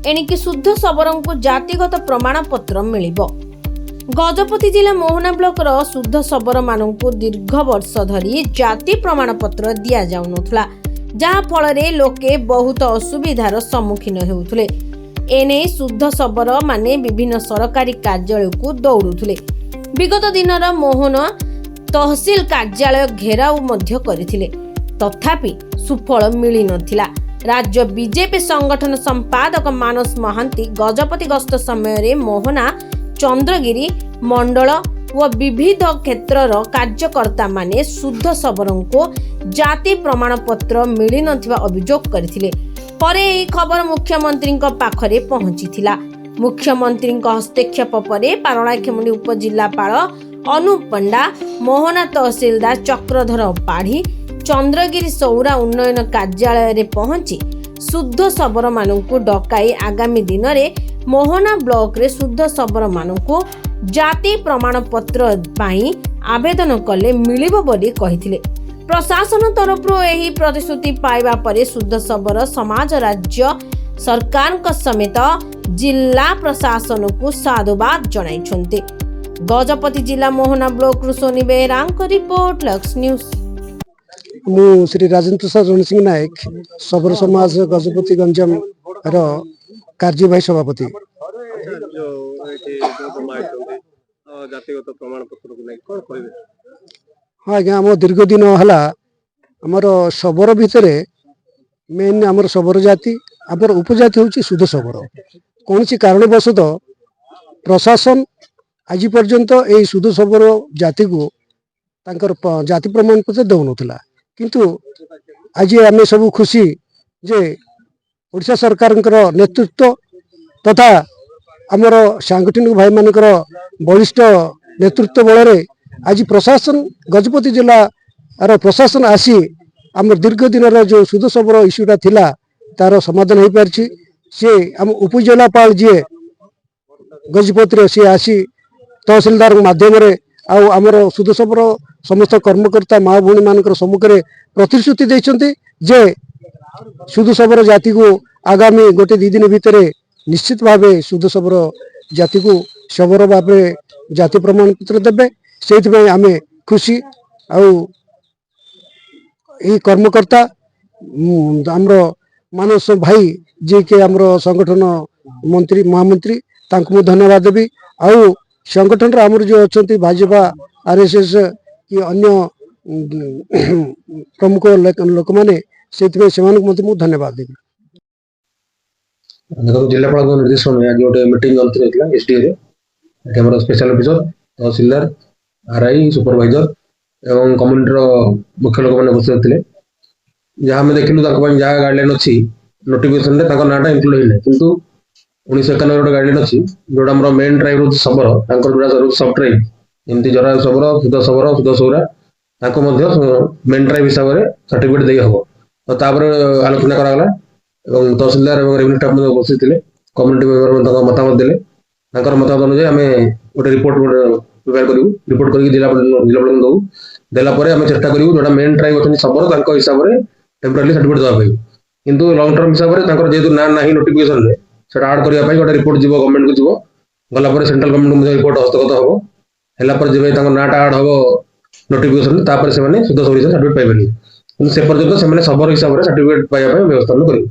एणिकी शुद्ध सबरों को जातिगत प्रमाणपत्र मिलिबो। गजपति जिला मोहना ब्लॉक शुद्ध सबर मानू दीर्घ वर्ष धरी जाति प्रमाणपत्र दि जाऊनथला, जहा फल लोके बहुत असुविधार सम्मुखीन हेउथले। एने शुद्ध सबर माने विभिन्न सरकारी कार्यालय को दौड़ुथले। विगत दिनर मोहन तहसील कार्यालय घेराव मध्य करथिले, तथापि सुफल मिली नथिला। राज्य बीजेपी संगठन संपादक मानस महांती गजपति गस्त समय मोहना चंद्रगिरी मंडल व विविध क्षेत्रर कार्यकर्ता माने शुद्ध सबरों को जाति प्रमाणपत्र मिली नथिबा अभियोग करथिले। परे एही खबर मुख्यमंत्री पाखरे पहुंचीथिला। मुख्यमंत्री हस्तक्षेप परे पारणाखेमुंडी उपजिल्लापाल अनुप पंडा, मोहना तहसीलदार चक्रधर पाढ़ी चंद्रगिरी सौरा उन्नयन कार्यालय रे पहुंची शुद्ध सबर मानू डकाई आगामी दिन में मोहना ब्लॉक रे शुद्ध सबर मानू जाति प्रमाणपत्र पाई आवेदन कले मिलिबो बोली कहिथिले। प्रशासन तरफ एही प्रतिश्रुति पाइबा परे शुद्ध सबर समाज राज्य सरकार समेत जिला प्रशासन को साधुवाद जणाइछन्ते। गजपति जिला मोहना ब्लॉक रु Soni Behera report lux news. मु श्री राजेंद्र प्रसाद रणसिंह नायक सबर समाज गजपति गंजाम कार्यवाही सभापति। हाँ आज्ञा आम दीर्घ दिन है आमर सबरो भितर मेन आमर सबरो जाति आमर उपजाति हूँ शुद्ध सबरो। कौन सी कारणवशत प्रशासन आज पर्यंत यही शुद्ध सबरो जाति को तांकर जाति प्रमाण पत्र दौनला, किंतु आज आम सब खुशी जे ओडिशा सरकार नेतृत्व तथा आमर सांगठनिक भाई मानकर बलिष्ठ नेतृत्व बल आज प्रशासन गजपति जिला प्रशासन आसी आम दीर्घ दिन जो शुद्ध सबर इश्यूटा थिला तार समाधान हो पारछि। सी आम उपजिलापाल जी गजपति सी आसी तहसीलदार माध्यम आमर शुद्ध सबर समस्त कर्मकर्ता माँ भौणी मान सम्मुख में प्रतिश्रुति देइछन्ति जे शुद्ध सबर जाति को आगामी गोटे 2 दिन भितर निश्चित भाव शुद्ध सबर जाति को सबर भाव जाति प्रमाण पत्र देवे। से आम खुशी आई कर्मकर्ता आमर मानस भाई जी के आमर संगठन मंत्री महामंत्री तांको धन्यवाद देवी। आउ संगठन आमर जो अच्छा भाजपा आरएसएस कि अन्य प्रमुख लोक मैंने से धन्यवाद देवी। देखो जिलापाल निर्देश आज गोटे मीटिंग अनुष्ठित स्पेशल ऑफिसर तहसीलदार आरआई सुपरवाइजर एवं कम्युनिटी मुख्य लोक मैंने उपस्थित थे। जहाँ आम देखिलु जहाँ गाइडलाइन अच्छी नोटिफिकेशन नाटा इनक्लूड होना, किंतु 1991 गोटे गाइडलाइन अच्छी जोटा आम मेन ट्राइब रोज सबर जो सब ट्राइब जमी जरा सबर शुद्ध सबर शुद्ध सौरा मेन ट्राइब हिसाब से सर्टिफिकेट दे हम। तो तापर आलोचना करागला और तहसीलदार और रेवेन्यू स्टाफ उपस्थित थे। कम्युनिटी मेम्बर मतामत देले मतामत अनुसार आम गोटे रिपोर्ट प्रिपेयर करूँ। रिपोर्ट करके जिलापाल दू देला आम चेष्टा करूँ जोटा मेन ट्राइब अच्छे सबर हिसाब से टेम्परारी सर्टिफिकेट देवाई, किंतु लंग टर्म हिसाब से जेहतु ना ना नोटिफिकेशन से आड करने गोटे रिपोर्ट जीव गवर्नमेंट को जीव गलापर सेंट्रल गवर्नमेंट रिपोर्ट हस्तगत हम है नाटा आड हम नोटिफिकेशन से शुद्ध सबरी सर्टिफिकेट पाइबे, से पर्यटन से सबर हिसाब से सर्टिफिकेट पाइबा व्यवस्था करें।